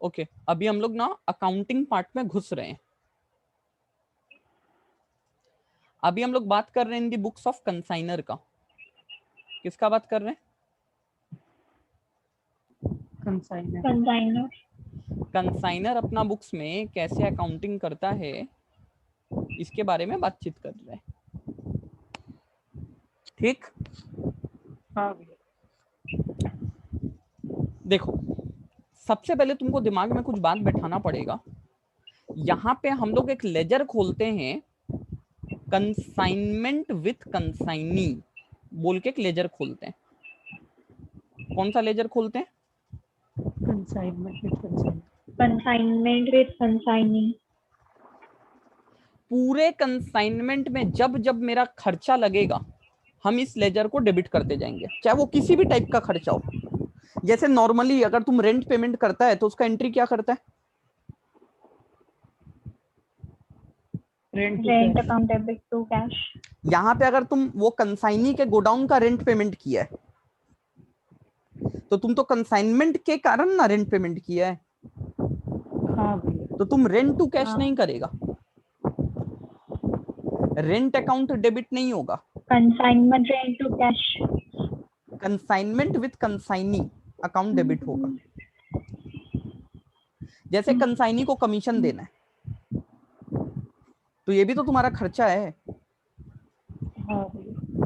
Okay अभी हम लोग ना अकाउंटिंग पार्ट में घुस रहे हैं। अभी हम लोग बात कर रहे हैं इन दी बुक्स ऑफ कंसाइनर का। किसका बात कर रहे हैं? कंसाइनर। कंसाइनर अपना बुक्स में कैसे अकाउंटिंग करता है इसके बारे में बातचीत कर रहे हैं। ठीक। हाँ देखो सबसे पहले तुमको दिमाग में कुछ बात बैठाना पड़ेगा। यहाँ पे हम लोग एक लेजर खोलते हैं, कंसाइनमेंट विथ कंसाइनी बोल के एक लेजर खोलते हैं। कौन सा लेजर खोलते हैं? Consignment with consignee. पूरे कंसाइनमेंट में जब जब मेरा खर्चा लगेगा हम इस लेजर को डेबिट करते जाएंगे, चाहे वो किसी भी टाइप का खर्चा हो। जैसे नॉर्मली अगर तुम रेंट पेमेंट करता है तो उसका एंट्री क्या करता है? Rent account debit to cash. यहाँ पे अगर तुम वो कंसाइनी के गोडाउन का रेंट पेमेंट किया है तो तुम तो कंसाइनमेंट के कारण ना रेंट पेमेंट किया है। हाँ तो तुम रेंट टू कैश नहीं करेगा, रेंट अकाउंट डेबिट नहीं होगा, consignment rent to cash. Consignment with consignee account debit होगा। जैसे कंसाइनी को कमीशन देना है तो ये भी तो तुम्हारा खर्चा है,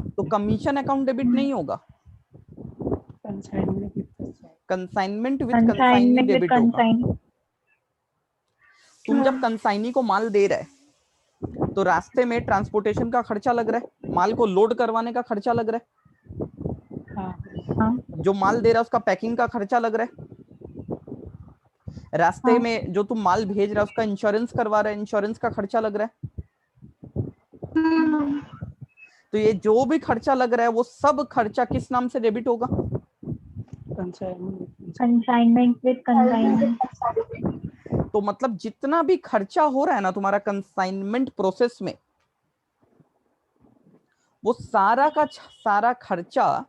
तो कमीशन अकाउंट डेबिट नहीं होगा, कंसाइनमेंट विथ कंसाइनी डेबिट होगा। तुम जब कंसाइनी को माल दे रहे तो रास्ते में ट्रांसपोर्टेशन का खर्चा लग रहा है, माल को लोड करवाने का खर्चा लग रहा है, जो माल दे रहा है उसका पैकिंग का खर्चा लग रहा है, रास्ते में जो तुम माल भेज रहा है उसका इंश्योरेंस करवा रहा है, इंश्योरेंस का खर्चा लग रहा है। तो ये जो भी खर्चा लग रहा है वो सब खर्चा किस नाम से डेबिट होगा? Consignment with consignee. तो मतलब जितना भी खर्चा हो रहा है ना तुम्हारा कंसाइनमेंट प्रोसेस में, वो सारा का सारा खर्चा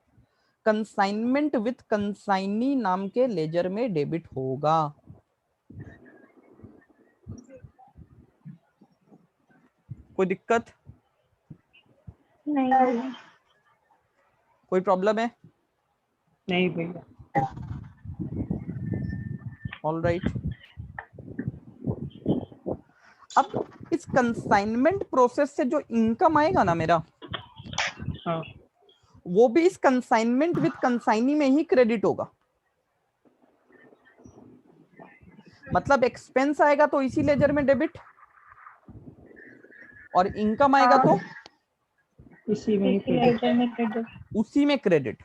कंसाइनमेंट विथ कंसाइनी नाम के लेजर में डेबिट होगा। कोई दिक्कत? नहीं। कोई प्रॉब्लम है? नहीं भैया। All right. अब इस कंसाइनमेंट प्रोसेस से जो इनकम आएगा ना मेरा, हाँ वो भी इस कंसाइनमेंट विथ कंसाइनी में ही क्रेडिट होगा। मतलब एक्सपेंस आएगा तो इसी लेजर में डेबिट, और इनकम आएगा तो इसी में क्रेडिट। उसी में क्रेडिट।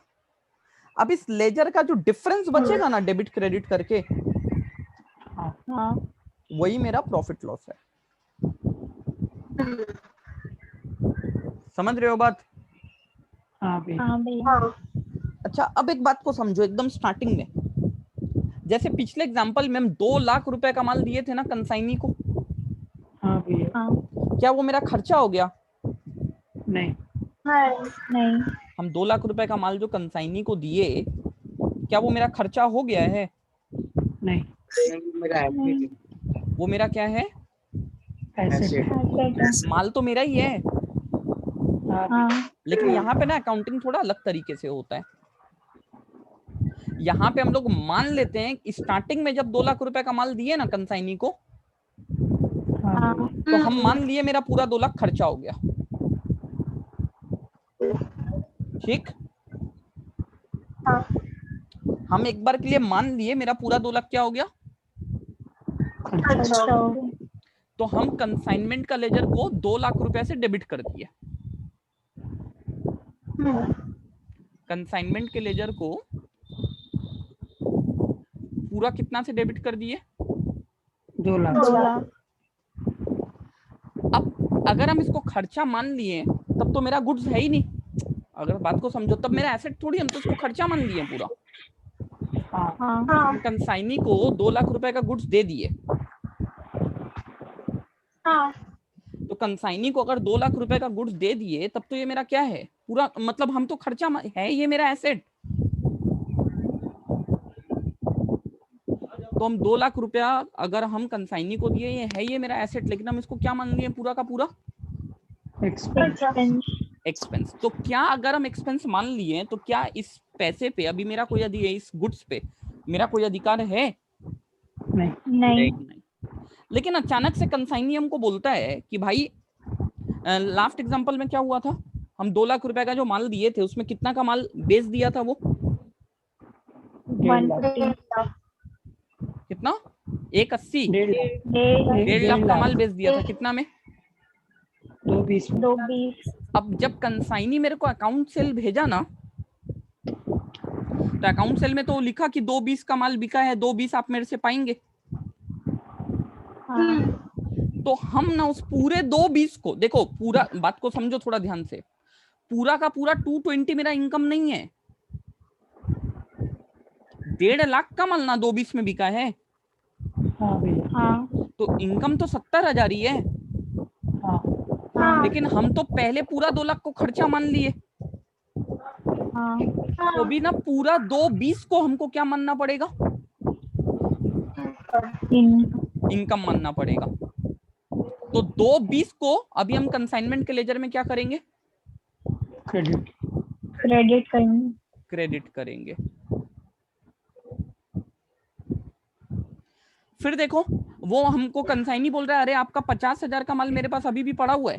अब इस लेजर का जो डिफरेंस बचेगा ना डेबिट क्रेडिट करके, वही मेरा प्रॉफिट लॉस है। समझ रहे हो बात? हाँ भैया। अच्छा अब एक बात को समझो एकदम स्टार्टिंग में, जैसे पिछले एग्जांपल में हम 2 लाख रुपए का माल दिए थे ना कंसाइनी को, हाँ भैया। क्या वो मेरा खर्चा हो गया? नहीं नहीं। हम 2 लाख रुपए का माल जो कंसाइनी को दिए, क्या वो मेरा खर्चा हो गया है? नहीं वो मेरा क्या है? ऐसे माल तो मेरा ही है। लेकिन यहाँ पे ना अकाउंटिंग थोड़ा अलग तरीके से होता है। यहाँ पे हम लोग मान लेते हैं स्टार्टिंग में जब 2 लाख रुपए का माल दिए ना कंसाइनी को, तो हम मान लिए मेरा पूरा 2 लाख खर्चा हो गया। ठीक। हम एक बार के लिए मान लिए मेरा पूरा 2 लाख क्या हो गया। तो हम कंसाइनमेंट का लेजर को 2 लाख रुपए से डेबिट कर दिए। कंसाइनमेंट के लेजर को पूरा कितना से डेबिट कर दिए? 2 लाख। अब अगर हम इसको खर्चा मान लिए तब तो मेरा गुड्स है ही नहीं। अगर बात को समझो तब मेरा एसेट थोड़ी, हम तो इसको खर्चा मान लिए पूरा। हम कंसाइनी को 2 लाख रुपए का गुड्स दे दिए, तो कंसाइनी को अगर 2 लाख रुपए का गुड्स दे दिए तब तो ये मेरा क्या है पूरा, मतलब हम तो खर्चा है, ये मेरा एसेट। तो हम 2 लाख रुपया अगर हम कंसाइनी को दिए, ये है ये मेरा एसेट, लेकिन हम इसको क्या मान लिए पूरा का पूरा एक्सपेंस। एक्सपेंस। तो क्या अगर हम एक्सपेंस मान लिए तो क्या इस पैसे पे अभी मेरा कोई इस गुड्स पे मेरा कोई अधिकार है? नहीं। नहीं। लेकिन अचानक से कंसाइनी हमको बोलता है कि भाई लास्ट एग्जांपल में क्या हुआ था, हम 2 लाख रुपए का जो माल दिए थे उसमें कितना का माल बेच दिया था? वो 150। कितना? 180, 1.5 1.5 लाख का माल बेच दिया था। कितना में? 2.20 में। 220। अब जब कंसाइनी मेरे को अकाउंट सेल भेजा ना, तो अकाउंट सेल में तो लिखा कि 2.20 का माल बिका है, 2.20 आप मेरे से पाएंगे। हाँ। तो हम ना उस पूरे 2.20 को, देखो पूरा बात को समझो थोड़ा ध्यान से, पूरा का पूरा 220 मेरा इनकम नहीं है। 1.5 लाख का माल ना 2.20 में बिका है। हाँ भैया। हाँ। तो इनकम तो 70,000 ही है। हाँ। हाँ। लेकिन हम तो पहले पूरा 2 लाख को खर्चा मान लिए। हाँ। तो भी ना पूरा 2.20 को हमको क्या मानना पड़ेगा? इनकम मानना पड़ेगा। तो 2.20 को अभी हम कंसाइनमेंट के लेजर में क्या करेंगे? क्रेडिट करेंगे। क्रेडिट करेंगे। फिर देखो वो हमको कंसाइनी बोल रहा है अरे आपका 50,000 का माल मेरे पास अभी भी पड़ा हुआ है।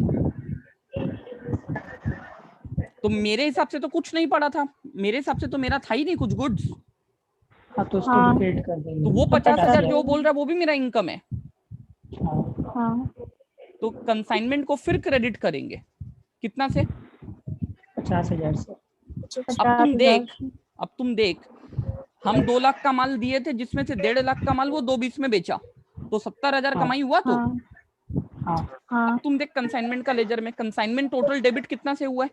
तो मेरे हिसाब से तो कुछ नहीं पड़ा था, मेरे हिसाब से तो मेरा था ही नहीं कुछ गुड्स। हाँ तो उसको हाँ। डिकेट कर देंगे। तो वो 50,000 जो बोल रहा है वो भी मेरा इनकम है। हाँ। तो कंसाइनमेंट को फिर क्रेडिट करेंगे कितना से? 50,000 से। अब तुम देख हम 2 लाख का माल दिए थे जिसमें से 1.5 लाख का माल वो 2.20 में बेचा, तो 70,000 कमाई हुआ। तो हाँ। अब तुम देख कंसाइनमेंट का लेजर में कंसाइनमेंट टोटल डेबिट कितना से हुआ है?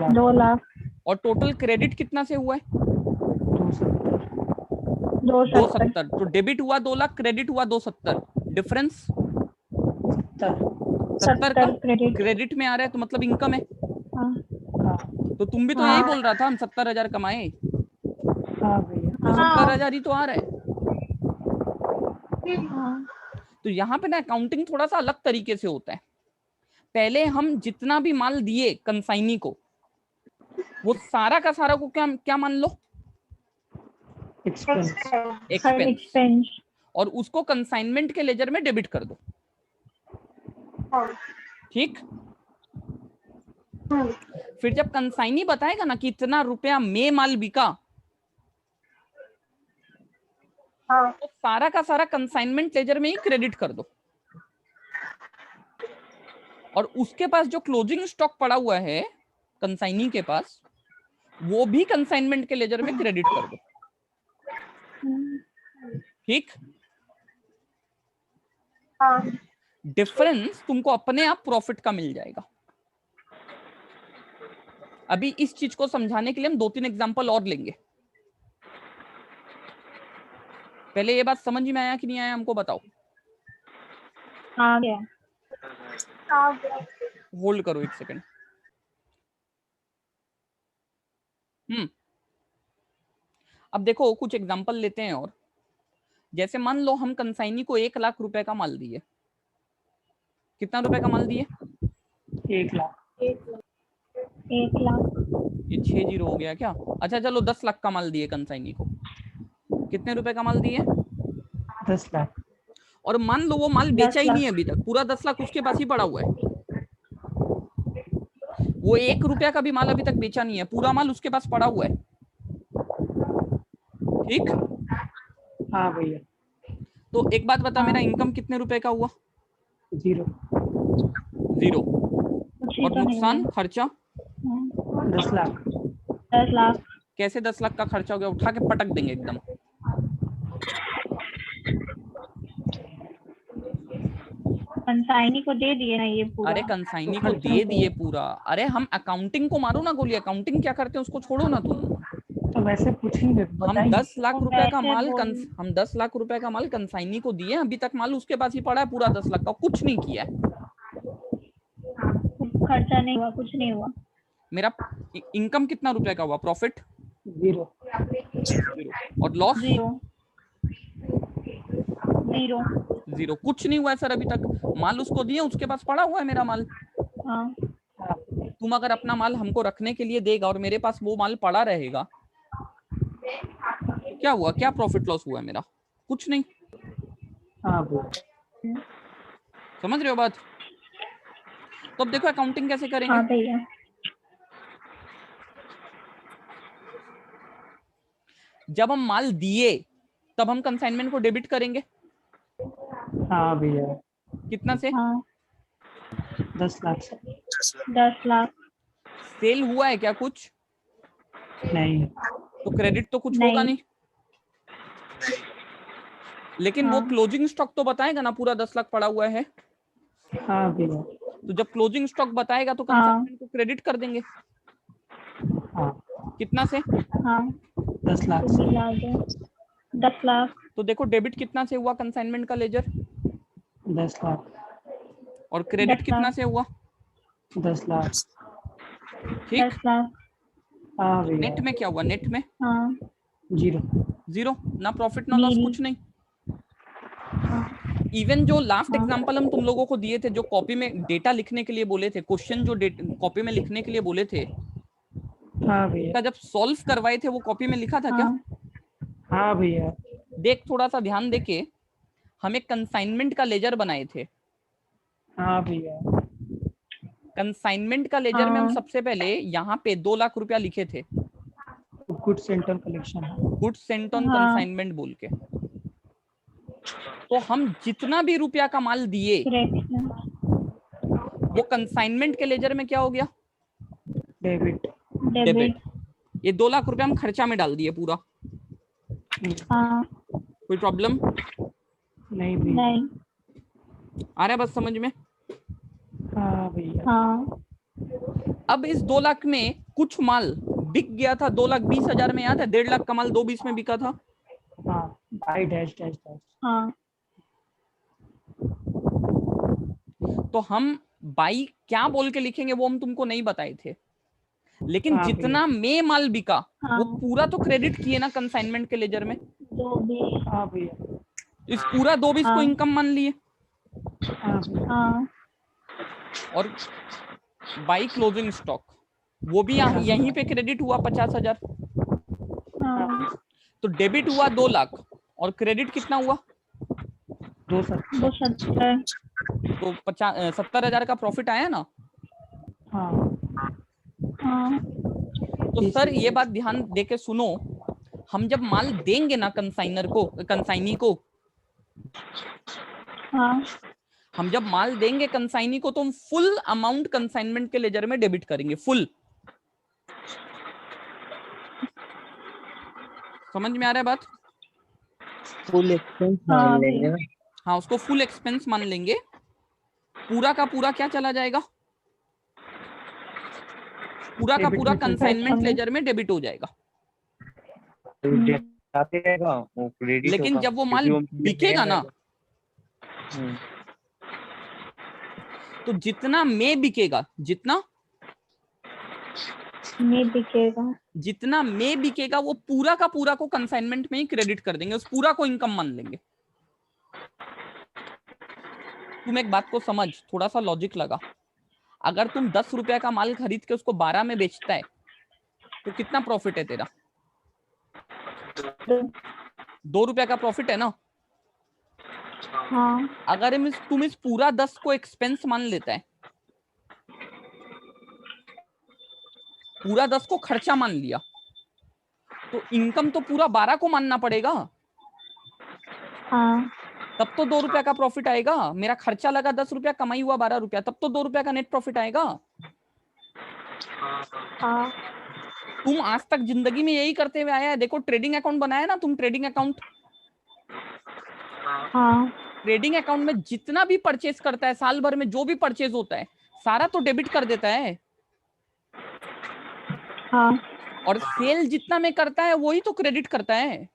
2 लाख। और टोटल क्रेडिट कितना से हुआ है? 270। तो डेबिट हुआ 2 लाख, क्रेडिट हुआ 270, डिफरेंस 70 का क्रेडिट में आ रहा है, तो मतलब इनकम है। तो तुम भी तो यही बोल रहा था हम 70,000 कमाए। तो 70,000 ही तो आ रहा है। तो यहाँ पे ना अकाउंटिंग थोड़ा सा अलग तरीके से होता है। पहले हम जितना भी माल दिए कंसाइनी को, वो सारा का सारा को क्या क्या मान लो? एक्सपेंस। और उसको कंसाइनमेंट के लेजर में डेबिट कर दो। ठीक। फिर जब कंसाइनी बताएगा ना कि इतना रुपया में माल बिका, तो सारा का सारा कंसाइनमेंट लेजर में ही क्रेडिट कर दो। और उसके पास जो क्लोजिंग स्टॉक पड़ा हुआ है कंसाइनी के पास, वो भी कंसाइनमेंट के लेजर में क्रेडिट कर दो। ठीक। डिफरेंस तुमको अपने आप प्रॉफिट का मिल जाएगा। अभी इस चीज को समझाने के लिए हम 2-3 एग्जांपल और लेंगे। पहले ये बात समझ में आया कि नहीं आया हमको बताओ। आ गया। होल्ड करो एक सेकंड। अब देखो कुछ एग्जांपल लेते हैं और। जैसे मान लो हम कंसाइनी को 1 लाख रुपए का माल दिए। कितना रुपए का माल दिए? 1 लाख। 1 लाख। ये 6 जीरो हो गया क्या? अच्छा चलो 10 लाख का माल दिए कंसाइनी को। कितने रुपए का माल दिए? 10 लाख। और मान लो वो माल बेचा ही नहीं है अभी तक, पूरा 10 लाख उसके पास ही पड़ा हुआ है। वो 1 रुपया का भी माल अभी तक बेचा नहीं है, पूरा माल उसके पास पड़ा हुआ है। ठीक। हाँ भैया। तो एक बात बता, मेरा इनकम कितने रुपए का हुआ? 0। और नुकसान खर्चा 10 लाख। 10 लाख। कैसे 10 लाख का खर्चा हो गया? उठा के पटक देंगे एकदम। कंसाइनी को दे दिए ना ये पूरा। अरे कंसाइनी को दे दिए पूरा। अरे हम अकाउंटिंग को मारो ना गोली, अकाउंटिंग क्या करते हैं उसको छोड़ो ना तुम। तो वैसे पूछेंगे हम 10 लाख तो रुपए का वैसे माल बोल- हम 10 लाख रुपए का माल कंसाइनी को दिए, अभी तक माल उसके पास ही पड़ा है पूरा 10 लाख का, कुछ नहीं किया है। खर्चा नहीं हुआ, कुछ नहीं हुआ। मेरा इनकम कितना रुपए का हुआ? प्रॉफिट 0। और लॉस 0। जीरो। जीरो। कुछ नहीं हुआ है सर अभी तक, माल उसको दिए, उसके पास पड़ा हुआ है मेरा माल। हाँ तुम अगर अपना माल हमको रखने के लिए देगा और मेरे पास वो माल पड़ा रहेगा, तो क्या हुआ, क्या प्रॉफिट लॉस हुआ है मेरा? कुछ नहीं। हाँ भैया। समझ रहे हो बात? तो अब देखो अकाउंटिंग कैसे करेंगे। हाँ भैया। जब हम माल दिए तब हम कंसाइनमेंट को डेबिट करेंगे। हाँ भैया। कितना से? हाँ 10 लाख से। 10 लाख। सेल हुआ है क्या कुछ? नहीं। तो क्रेडिट तो कुछ होगा नहीं। नहीं। लेकिन वो हाँ क्लोजिंग स्टॉक तो बताएगा ना पूरा 10 लाख पड़ा हुआ है। हाँ भैया। तो जब क्लोजिंग स्टॉक बताएगा तो हाँ कंसाइनमेंट को क्रेडिट कर देंगे। हाँ कितना से? हाँ 10 लाख तो से। मिला दो 10 लाख। तो देखो डेबिट कितना से हुआ कंसाइनमेंट का लेजर, 10 लाख। और क्रेडिट 10 कितना लाख। से हुआ? 10 लाख। ठीक। 10 लाख। हाँ तो भैया। नेट में क्या हुआ? नेट में हाँ जीरो। जीरो। ना प्रॉफिट ना लॉस, नील। कुछ नहीं। हाँ इवन जो लास्ट हाँ एग्जांपल हम तुम लोगों को दिए थे, जो कॉपी में डेटा लिखने के लिए बोले थे, क्वेश्चन जो कॉपी में लिखने के लिए बोले थे, हाँ भैया। उसका जब सॉल्व करवाए थे वो कॉपी में लिखा था क्या? हाँ हाँ भैया। देख थोड़ा सा ध्यान देके, हम एक कंसाइनमेंट का लेजर बनाए थे। हाँ भैया। कंसाइनमेंट का लेजर में हम हाँ सबसे पहले यहाँ पे 2 लाख रुपया लिखे थे, गुड सेंटर कलेक्शन है। गुड्स सेंट ऑन हाँ कंसाइनमेंट बोल के। तो हम जितना भी रुपया का माल दिए करेक्शन। वो कंसाइनमेंट के लेजर में क्या हो गया? डेबिट। डेबिट। डेबिट। ये 2 लाख रुपया हम खर्चा में डाल दिए पूरा। हाँ कोई प्रॉब्लम? नहीं भैया। नहीं। आ रहा है बस समझ में? हाँ भैया। हाँ अब इस 2 लाख में कुछ माल बिक गया था 2,20,000 में, याद है? 1.5 लाख का माल 2,20 में बिका था। हाँ बाई डैश डैश डैश। हाँ तो हम बाई क्या बोल के लिखेंगे वो हम तुमको नहीं बताए थे, लेकिन हाँ भैया। जितना में माल बिका वो हाँ पूरा तो क्रेडिट किए ना कंसाइनमेंट के लेजर में। दो भी। हाँ भैया। इस पूरा 2,20 को हाँ इनकम मान लिए। हाँ भैया। हाँ और बाई क्लोजिंग स्टॉक वो भी यहाँ यहीं पे क्रेडिट हुआ 50,000। हाँ तो डेबिट हुआ 2 लाख और क्रेडिट कितना हुआ? 270। 270। तो 70,000 का प्रॉफिट आया ना। हाँ हाँ तो सर ये बात ध्यान देके सुनो, हम जब माल देंगे ना कंसाइनर को, कंसाइनी को, हाँ हम जब माल देंगे कंसाइनी को तो हम फुल अमाउंट कंसाइनमेंट के लेजर में डेबिट करेंगे, फुल। समझ में आ रहा है बात? फुल एक्सपेंस हाँ मान लेंगे भैया। ना। हाँ, उसको फुल एक्सपेंस मान लेंगे। पूरा का पूरा क्या चला जाएगा? पूरा का डेबिट पूरा में चल जाएगा। कंसाइनमेंट लेजर में डेबिट हो जाएगा। तो जाते रहेगा वो क्रेडिट लेकिन होगा जब वो क्योंकि माल वो बिकेगा ना, हम्म, तो जितना में बिकेगा, जितना नहीं दिखेगा। जितना में बिकेगा वो पूरा का पूरा को कंसाइनमेंट में ही क्रेडिट कर देंगे, उस पूरा को इनकम मान लेंगे। तुम एक बात को समझ, थोड़ा सा लॉजिक लगा। अगर तुम 10 रुपया का माल खरीद के उसको 12 में बेचता है तो कितना प्रॉफिट है तेरा? 2 रुपया का प्रॉफिट है ना। हाँ अगर तुम इस पूरा 10 को एक्सपेंस मान लेता है, पूरा 10 को खर्चा मान लिया, तो इनकम तो पूरा 12 को मानना पड़ेगा। हाँ तब तो 2 रुपया का प्रॉफिट आएगा। मेरा खर्चा लगा 10 रुपया, कमाई हुआ 12 रुपया, तब तो 2 रुपया का नेट प्रॉफिट आएगा। हाँ तुम आज तक जिंदगी में यही करते हुए आया है। देखो ट्रेडिंग अकाउंट बनाया ना तुम, ट्रेडिंग अकाउंट, हाँ ट्रेडिंग अकाउंट में जितना भी परचेज करता है, साल भर में जो भी परचेज होता है सारा तो डेबिट कर देता है। हाँ और सेल जितना में करता है वही तो क्रेडिट करता है।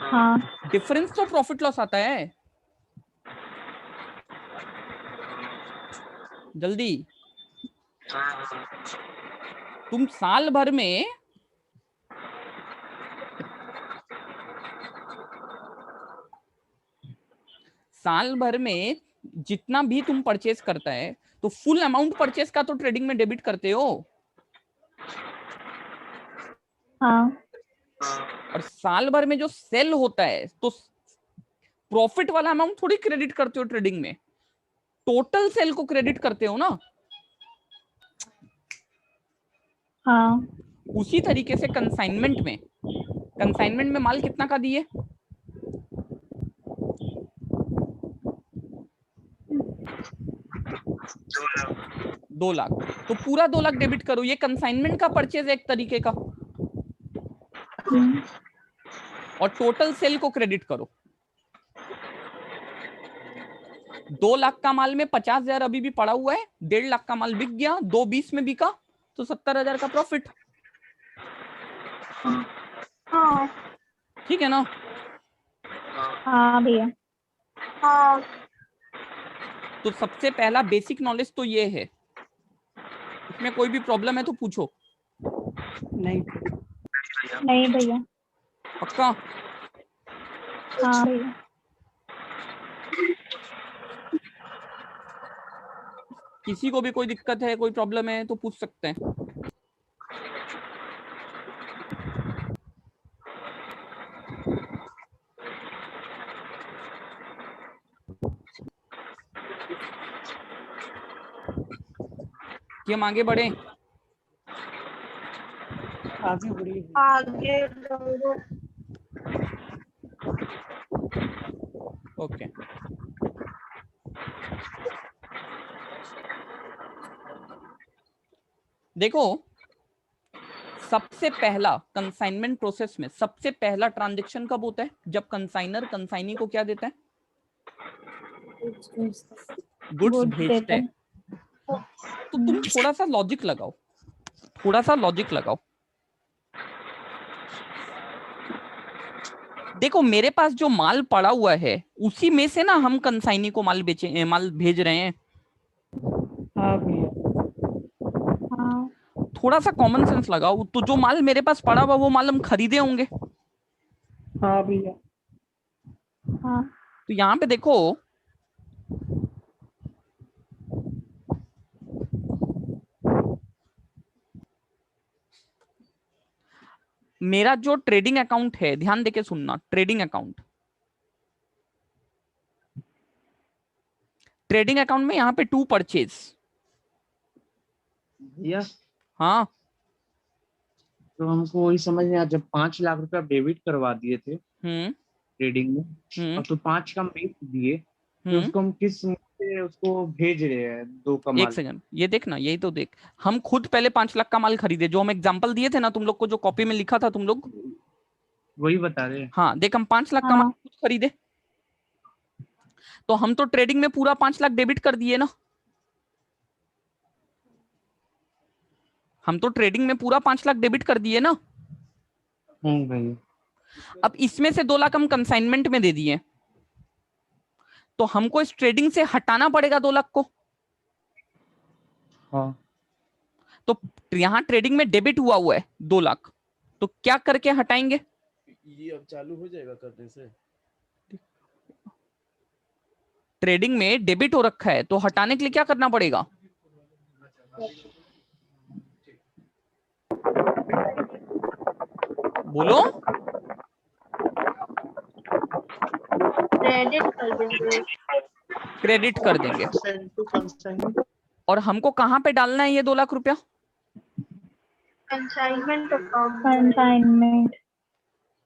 हाँ डिफरेंस तो प्रॉफिट लॉस आता है। जल्दी, तुम साल भर में साल भर में जितना भी तुम परचेस करता है तो फुल अमाउंट परचेस का तो ट्रेडिंग में डेबिट करते हो, हाँ और साल भर में जो सेल होता है तो प्रॉफिट वाला अमाउंट थोड़ी क्रेडिट करते हो ट्रेडिंग में, टोटल सेल को क्रेडिट करते हो ना। हाँ उसी तरीके से कंसाइनमेंट में माल कितना का दिए? 2 लाख, तो पूरा 2 लाख डेबिट करो। ये कंसाइनमेंट का परचेज है एक तरीके का, और टोटल सेल को क्रेडिट करो। 2 लाख का माल में 50,000 अभी भी पड़ा हुआ है, 1.5 लाख का माल बिक गया, 2.20 में बिका तो 70,000 का प्रॉफिट। हाँ ठीक है ना? हाँ भैया। हाँ तो सबसे पहला बेसिक नॉलेज तो ये है। इसमें कोई भी प्रॉब्लम है तो पूछो। नहीं नहीं भैया। पक्का? हाँ भैया। किसी को भी कोई दिक्कत है, कोई प्रॉब्लम है तो पूछ सकते हैं। कि हम आगे बढ़े? आगे बढ़िए। आगे ओके, देखो सबसे पहला कंसाइनमेंट प्रोसेस में सबसे पहला ट्रांजैक्शन कब होता है? जब कंसाइनर कंसाइनी को क्या देता है? गुड्स भेजते हैं। तो तुम थोड़ा सा लॉजिक लगाओ, थोड़ा सा लॉजिक लगाओ। देखो मेरे पास जो माल पड़ा हुआ है उसी में से ना हम कंसाइनी को माल भेज रहे हैं। हाँ भैया। हाँ थोड़ा सा कॉमन सेंस लगाओ, तो जो माल मेरे पास पड़ा हुआ वो माल हम खरीदे होंगे। हाँ भैया। हाँ तो यहाँ पे देखो मेरा जो ट्रेडिंग अकाउंट है, ध्यान देके सुनना, ट्रेडिंग अकाउंट में यहाँ पे 2 परचेज। भैया हाँ तो हमको वही समझ में आया, जब 5 लाख रुपया डेबिट करवा दिए थे ट्रेडिंग में और तो 5 का बेच दिए, तो उसको हम किस से उसको भेज रहे हैं 2 का एक माल? सेकंड, ये देखना, यही तो देख। हम खुद पहले 5 लाख का माल खरीदे, जो हम एग्जांपल दिए थे ना तुम लोग को, जो कॉपी में लिखा था तुम लोग। वही बता रहे हैं। हाँ देख, हम 5 लाख का माल हाँ खुद खरीदे, तो हम तो ट्रेडिंग में पूरा 5 लाख डेबिट कर दिए ना। हम तो ट्रेडिंग में पूरा 5 लाख डेबिट कर दिए ना। भैया। अब इसमें से 2 लाख हम कंसाइनमेंट में दे दिए, तो हमको इस ट्रेडिंग से हटाना पड़ेगा 2 लाख को। हाँ तो यहाँ ट्रेडिंग में डेबिट हुआ है 2 लाख, तो क्या करके हटाएंगे? ये अब चालू हो जाएगा करने से। ट्रेडिंग में डेबिट हो रखा है तो हटाने के लिए क्या करना पड़ेगा? बोलो। क्रेडिट कर देंगे। क्रेडिट कर देंगे। और हमको कहां पे डालना है ये 2 लाख रुपया? Consignment account. Consignment.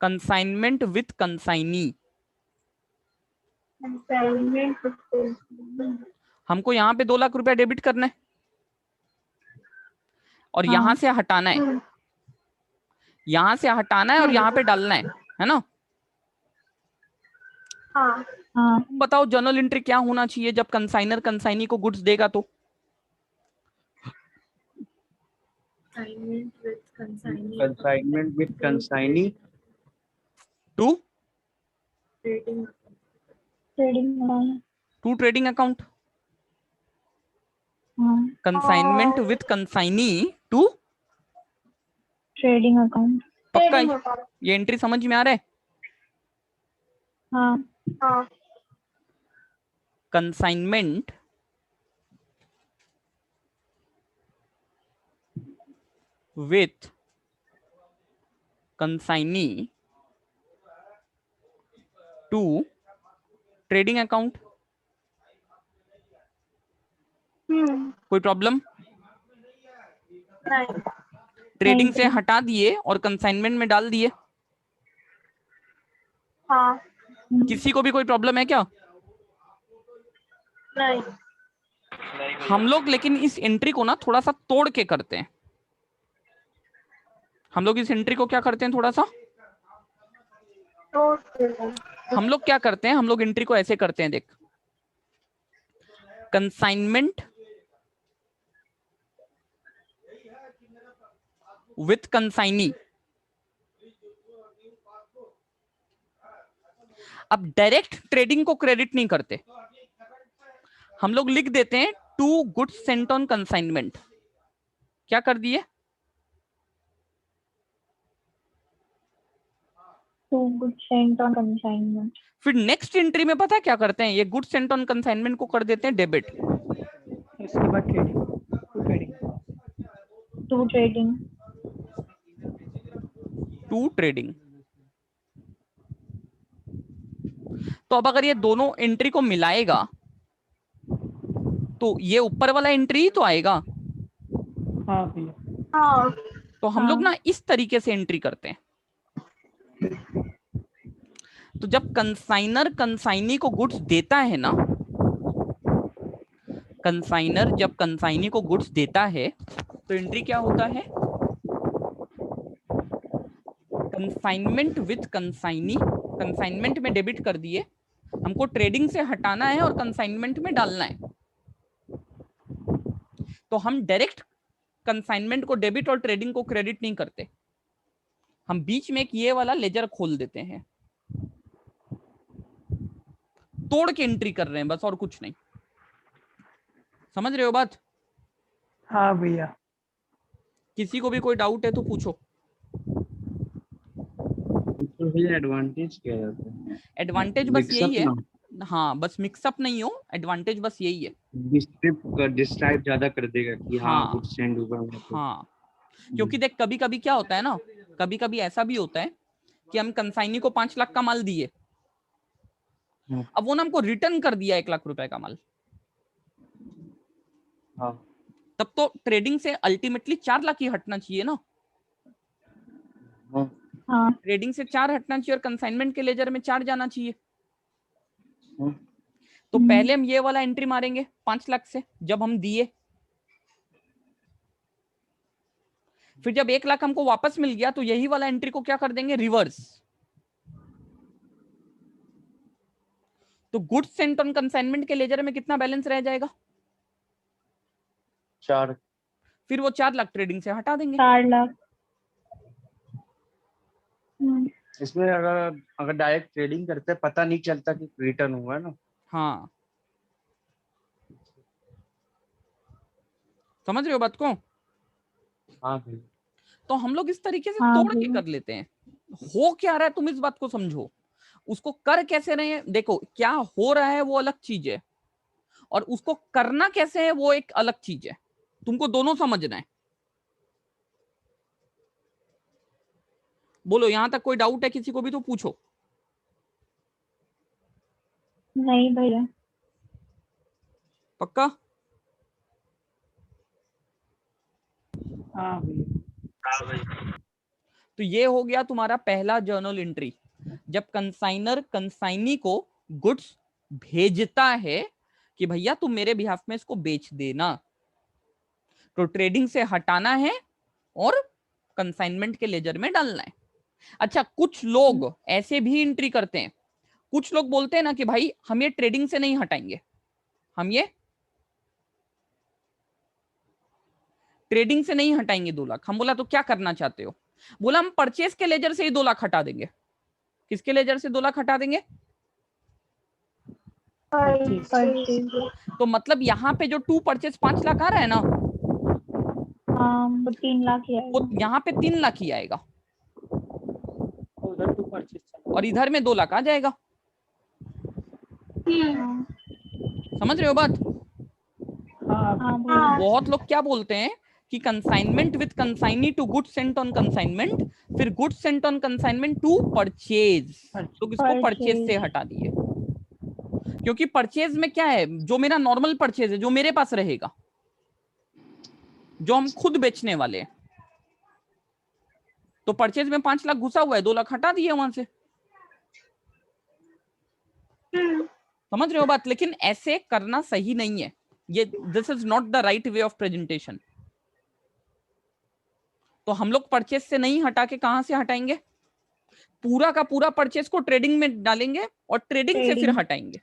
Consignment with consignee. हमको यहाँ पे 2 लाख रुपया डेबिट करना है और हाँ। यहां से हटाना है, यहां से हटाना है और यहाँ पे डालना है ना? हाँ हाँ। तुम बताओ जर्नल एंट्री क्या होना चाहिए जब कंसाइनर कंसाइनी को गुड्स देगा तो? Consignment with consignee to trading trading account. Consignment with consignee to trading account. पक्का ये एंट्री समझ में आ रहा है? हाँ हाँ। Consignment with consignee to trading account. कोई प्रॉब्लम? ट्रेडिंग से हटा दिए और कंसाइनमेंट में डाल दिए। हाँ। किसी को भी कोई प्रॉब्लम है क्या? नहीं। हम लोग लेकिन इस एंट्री को ना थोड़ा सा तोड़ के करते हैं। हम लोग इस एंट्री को क्या करते हैं, थोड़ा सा हम लोग क्या करते हैं, हम लोग एंट्री को ऐसे करते हैं, देख, कंसाइनमेंट विथ कंसाइनी। अब डायरेक्ट ट्रेडिंग को क्रेडिट नहीं करते, हम लोग लिख देते हैं to goods sent on consignment. क्या कर दिए? To good sent on consignment. फिर नेक्स्ट एंट्री में पता है क्या करते हैं, ये गुड्स सेंट ऑन कंसाइनमेंट को कर देते हैं डेबिट। इसके बाद trading to trading. To trading. तो अब अगर ये दोनों एंट्री को मिलाएगा तो ये ऊपर वाला एंट्री ही तो आएगा। हाँ भैया। हाँ। तो हम लोग ना इस तरीके से एंट्री करते हैं। तो जब कंसाइनर कंसाइनी को गुड्स देता है ना, कंसाइनर जब कंसाइनी को गुड्स देता है तो एंट्री क्या होता है, कंसाइनमेंट विथ कंसाइनी। कंसाइनमेंट में डेबिट कर दिए, हमको ट्रेडिंग से हटाना है और कंसाइनमेंट में डालना है। तो हम डायरेक्ट कंसाइनमेंट को डेबिट और ट्रेडिंग को क्रेडिट नहीं करते, हम बीच में एक ये वाला लेजर खोल देते हैं, तोड़ के एंट्री कर रहे हैं बस, और कुछ नहीं। समझ रहे हो बात? हाँ भैया। किसी को भी कोई डाउट है तो पूछो। तो भैया एडवांटेज क्या रहता है? एडवांटेज बस Mix यही up है, ना हाँ बस मिक्सअप नहीं हो, एडवांटेज बस यही है। डिस्क्राइब ज्यादा कर देगा कि हाँ हाँ गुड सेंड हुआ है तो। हाँ, क्योंकि देख कभी कभी क्या होता है ना, कभी कभी ऐसा भी होता है कि हम कंसाइनी को 5 लाख का माल दिए, हाँ। अब वो ना हमको रिटर्न कर दिया 1 लाख रुपए का माल, हाँ। तब तो ट्रेडिंग से अल्टीमेटली 4 लाख ही हटना चाहिए ना। हाँ। हाँ। ट्रेडिंग से 4 हटना चाहिए और कंसाइनमेंट के लेजर में 4 जाना चाहिए। हाँ। तो पहले हम ये वाला एंट्री मारेंगे 5 लाख से जब हम दिए, फिर जब 1 लाख हमको वापस मिल गया तो यही वाला एंट्री को क्या कर देंगे, रिवर्स। तो गुड्स सेंट ऑन कंसाइनमेंट के लेजर में कितना बैलेंस रह जाएगा, 4। फिर वो 4 लाख ट्रेडिंग से हटा देंगे। 4 लाख। इसमें अगर डायरेक्ट ट्रेडिंग करते हैं पता नहीं चलता कि रिटर्न हुआ है ना। हाँ, समझ रहे हो बात को? हाँ भैया। तो हम लोग इस तरीके से हाँ तोड़ के भैया। कर लेते हैं। हो क्या रहा है तुम इस बात को समझो, उसको कर कैसे रहे हैं, देखो क्या हो रहा है वो अलग चीज है, और उसको करना कैसे है वो एक अलग चीज है। तुमको दोनों समझना है। बोलो, यहां तक कोई डाउट है किसी को भी तो पूछो। नहीं भैया। पक्का? हाँ भैया। तो ये हो गया तुम्हारा पहला जर्नल एंट्री, जब कंसाइनर कंसाइनी को गुड्स भेजता है कि भैया तुम मेरे बिहाफ में इसको बेच देना, तो ट्रेडिंग से हटाना है और कंसाइनमेंट के लेजर में डालना है। अच्छा, कुछ लोग ऐसे भी एंट्री करते हैं, कुछ लोग बोलते हैं ना कि भाई हम ये ट्रेडिंग से नहीं हटाएंगे, हम ये ट्रेडिंग से नहीं हटाएंगे 2 लाख। हम बोला तो क्या करना चाहते हो, बोला हम परचेस के लेजर से ही 2 लाख हटा देंगे। किसके लेजर से 2 लाख हटा देंगे? तो मतलब यहाँ पे जो टू परचेस 5 लाख आ रहा है ना, हाँ, वो 3 लाख ही वो आएगा। यहाँ पे 3 लाख ही आएगा उधर टू परचेज चला। और इधर में 2 लाख आ जाएगा। हाँ। समझ रहे हो बात? हाँ हाँ भैया। बहुत लोग क्या बोलते हैं कि consignment with consignee to goods sent on consignment, फिर goods sent on consignment to purchase, लोग इसको परचेज से हटा दिए। क्योंकि परचेज में क्या है, जो मेरा नॉर्मल परचेज है, जो मेरे पास रहेगा, जो हम खुद बेचने वाले हैं, तो परचेज में 5 लाख घुसा हुआ है, 2 लाख हटा दिए वहां से। समझ रहे हो बात? लेकिन ऐसे करना सही नहीं है, ये this is not the right way of presentation. तो हम लोग परचेज से नहीं हटा के कहां से हटाएंगे? पूरा का पूरा परचेज को ट्रेडिंग में डालेंगे और ट्रेडिंग से फिर हटाएंगे।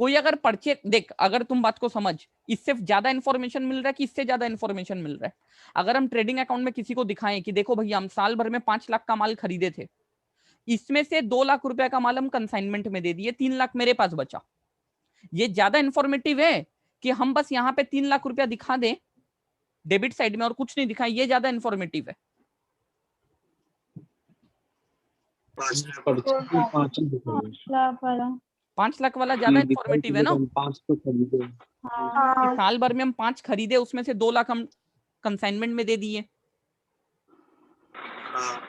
कोई अगर परचेज देख, अगर तुम बात को समझ, इससे ज्यादा इंफॉर्मेशन मिल रहा है कि इससे ज्यादा इंफॉर्मेशन मिल रहा है? अगर हम ट्रेडिंग अकाउंट में किसी को दिखाएं कि देखो भैया हम साल भर में 5 लाख का माल खरीदे थे, इसमें से 2 लाख रुपए का माल हम कंसाइनमेंट में दे दिए, 3 लाख मेरे पास बचा, ये ज्यादा इंफॉर्मेटिव है कि हम बस यहाँ पे 3 लाख रुपया दिखा दें डेबिट साइड में और कुछ नहीं दिखाएं? ये ज्यादा इंफॉर्मेटिव है। 5 लाख वाला 5 लाख वाला ज्यादा इंफॉर्मेटिव है ना? 5 तो खरीदे। कि साल भर में हम 5 खरीदे, उसमें से 2 लाख हम कंसाइनमेंट में दे दिए।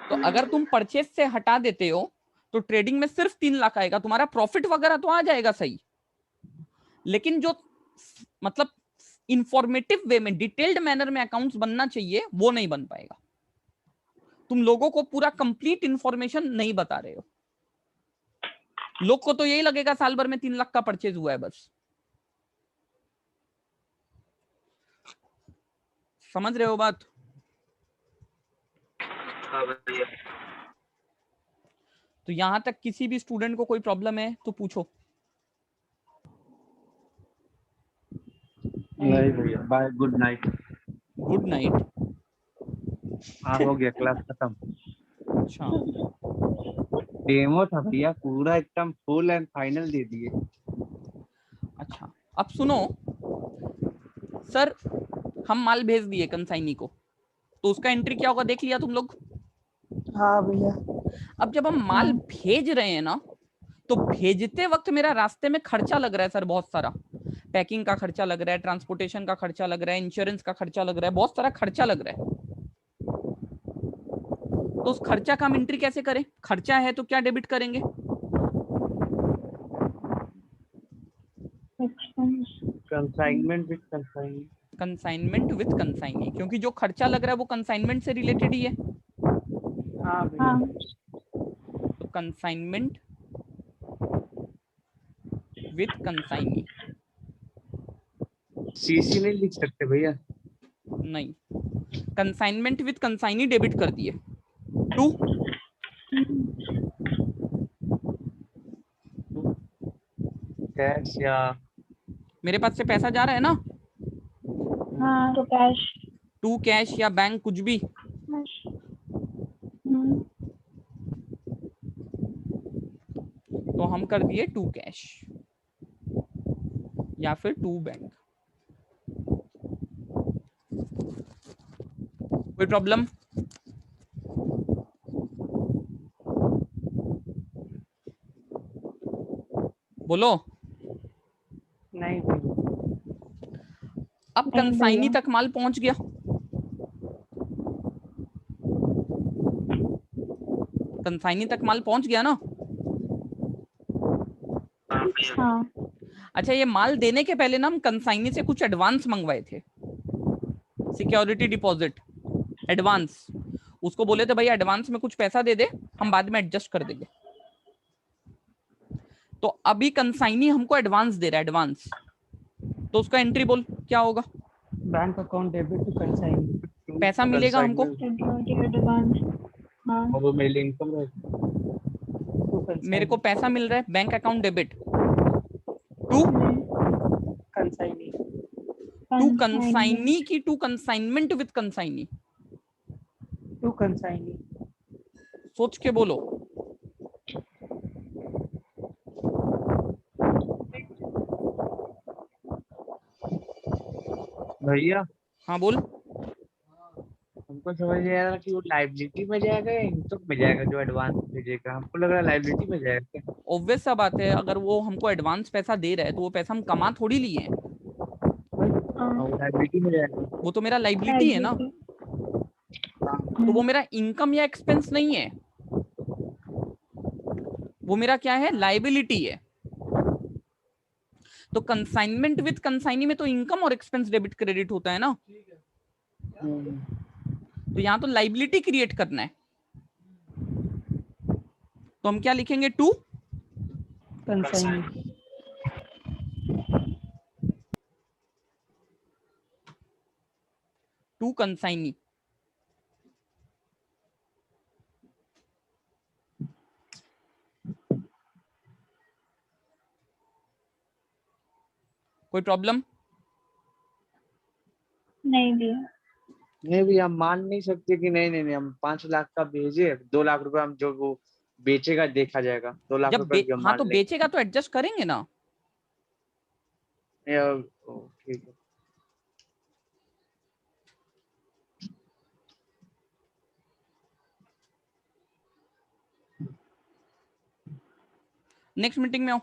तो अगर तुम परचेज से हटा देते हो तो ट्रेडिंग में सिर्फ 3 लाख आएगा, तुम्हारा प्रॉफिट वगैरह तो आ जाएगा सही, लेकिन जो मतलब इंफॉर्मेटिव वे में, डिटेल्ड मैनर में अकाउंट्स बनना चाहिए, वो नहीं बन पाएगा। तुम लोगों को पूरा कंप्लीट इंफॉर्मेशन नहीं बता रहे हो। लोग को तो यही लगेगा साल भर में 3 लाख का परचेज हुआ है बस। समझ रहे हो बात? हाँ भैया। तो यहां तक किसी भी स्टूडेंट को कोई प्रॉब्लम है तो पूछो। नहीं भैया, bye, good night. Good night. हाँ, हो गया, क्लास खत्म। अच्छा, डेमो था भैया, पूरा एकदम फुल एंड फाइनल दे दिए। अच्छा अब सुनो सर, हम माल भेज दिए कंसाइनी को, तो उसका एंट्री क्या होगा देख लिया तुम लोग? हाँ भैया। अब जब हम माल भेज रहे हैं ना, तो भेजते वक्त मेरा रास्ते में खर्चा लग रहा है सर, बहुत सारा पैकिंग का खर्चा लग रहा है, ट्रांसपोर्टेशन का खर्चा लग रहा है, इंश्योरेंस का खर्चा लग रहा है, बहुत सारा खर्चा लग रहा है। तो उस खर्चा का हम एंट्री कैसे करें? खर्चा है तो क्या डेबिट करेंगे? Consignment with consignee. Consignment with consignee, क्योंकि जो खर्चा लग रहा है वो कंसाइनमेंट से रिलेटेड ही है। हाँ भैया। तो कंसाइनमेंट विद कंसाइनी। सीसी नहीं लिख सकते भैया? नहीं, कंसाइनमेंट विद कंसाइनी डेबिट कर दिए। टू कैश या मेरे पास से पैसा जा रहा है ना, हाँ तो कैश। टू कैश या बैंक, कुछ भी। तो हम कर दिए टू कैश या फिर टू बैंक। कोई प्रॉब्लम? बोलो। नहीं भैया। अब कंसाइनी तक माल पहुंच गया, कंसाइनी तक माल पहुंच गया ना? हाँ। अच्छा, ये माल देने के पहले ना हम कंसाइनी से कुछ एडवांस मंगवाए थे, सिक्योरिटी डिपॉजिट एडवांस। उसको बोले थे भाई एडवांस में कुछ पैसा दे दे, हम बाद में एडजस्ट कर देंगे। तो अभी कंसाइनी हमको एडवांस दे रहा है, एडवांस, तो उसका एंट्री बोल क्या होगा? Bank account debit to consignee. पैसा मिलेगा हमको, हाँ। वो मेरे लिए इनकम है। मेरे को पैसा मिल रहा है, bank account debit to consignee. To consignee की to consignment with consignee. To consignee. सोच के बोलो। भैया हाँ बोल। हम हमको समझ नहीं आ रहा कि वो लाइबिलिटी में जाएगा या इनकम में जाएगा जो एडवांस भेजेगा। हमको लग रहा है लाइबिलिटी में जाएगा क्या? ऑब्वियस सा बात है, अगर वो हमको एडवांस पैसा दे रहा है तो वो पैसा हम कमा थोड़ी लिए हैं, हाँ, वो लाइबिलिटी में जाएगा। वो तो मेरा लाइबिलिटी है ना, तो वो मेरा इनकम या एक्सपेंस नहीं है, वो मेरा क्या है, लाइबिलिटी है। तो कंसाइनमेंट विद कंसाइनी में तो इनकम और एक्सपेंस डेबिट क्रेडिट होता है ना, तो यहां तो लाइबिलिटी क्रिएट करना है, तो हम क्या लिखेंगे, टू कंसाइनी। To consignee. कोई प्रॉब्लम? नहीं दिया। नहीं भी हम मान नहीं सकते कि नहीं नहीं नहीं हम 5 लाख का भेजे, 2 लाख रुपए हम जो वो बेचेगा देखा जाएगा, 2 लाख रुपए भी हम हाँ मान तो लेंगे। बेचेगा तो एडजस्ट करेंगे ना। ठीक है। नेक्स्ट मीटिंग में आओ।